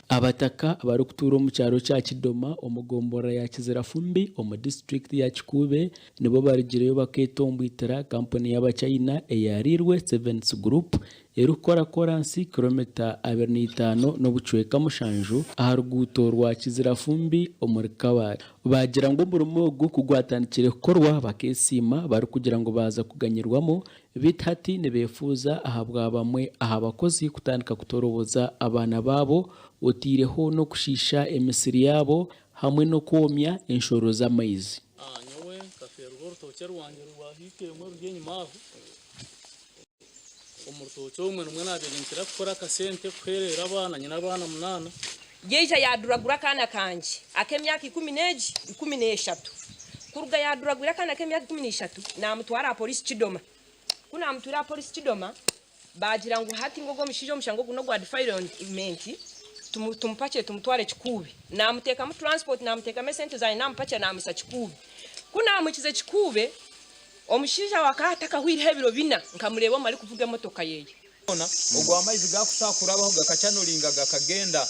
Abataka abarikutura omu kyaro kya Kidoma omugombora ya Kiziranfumbi omu district ya Kikube nibo barigireyo baketomboitira kampani y'Abachina eyarirwe 7 Group erikukora koransi kilomita 25 n'obucweka mushanju aha ruguuto rwa Kiziranfumbi omuri Kabale. Bagira ngu omurimo ogu kugwatandikire kukorwa bakesiima barikugira ngu baza kuganyirwamo bitu hati nibefuza ahabwa bamwe aha bakozi kutandika kutoroboza abaana babo otireho no kushisha emisiri yabo hamwe no kwomya enshoro z'amaizi. Nyowe kafero urutoke rwanjye rwahikemwe rw'enyuma omurutoke omwe numwe naberenkera gukora akasente kuherera abana nyina abana 8 yeija yaduragura kana kanje akemyaka 13 kuruga yaduragura kana akemyaka 13 namutwara polisi Kidoma kuna mutwara polisi Kidoma bagira ngo hati ngogo mushijo mushango guno gwa defilement tumupache tumutware Kikube namuteka mu transport namuteka mesente za namupache namusa Kikube kuna mukize Kikube omushija wakataka hwire biro bina nkamureba mali kuvuga motoka yeye ogwa amaizi gakusakurabaho gakacanolinga gakagenda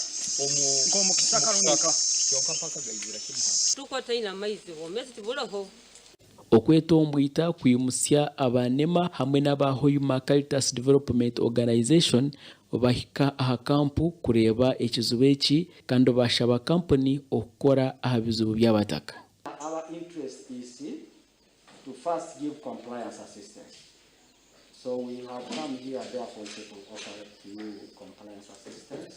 omu kisakarungaka kyonka paka gayizira kimuha tuko taina amaizi omezi tibulaho okwetomboita kwimusya abanema hamwe n'aba HOIMA Caritas Development Organization bahika aha kampu kureba ekizuba eki kandi bashaba company okukora aha bizubu by'abataka. Our interest is to first give compliance assistance. So we have come here therefore to offer you compliance assistance.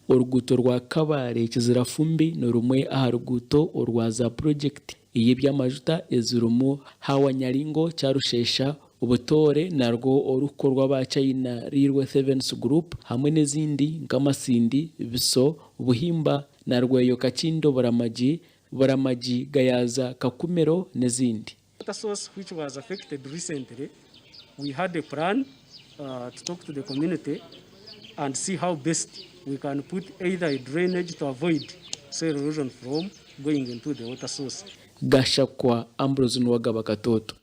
Oruguuto rwa Kabale Kiziranfumbi ni rumwe aha ruguuto orwaza project y'ebyamajuta ezirumu hawa Nyalingo cyarushesha ubutore narwo orukorwa Abachina rirwe 7 Group hamwe n'ezindi nkamasindi biso buhimba narweyo Kakindo Buramaji Gayaza Kakumero n'ezindi. Water source which was affected recently, we had a plan to talk to the community and see how best we can put either a drainage to avoid soil erosion from going into the water source. Gashakwa Ambrose Nwagaba Katoto.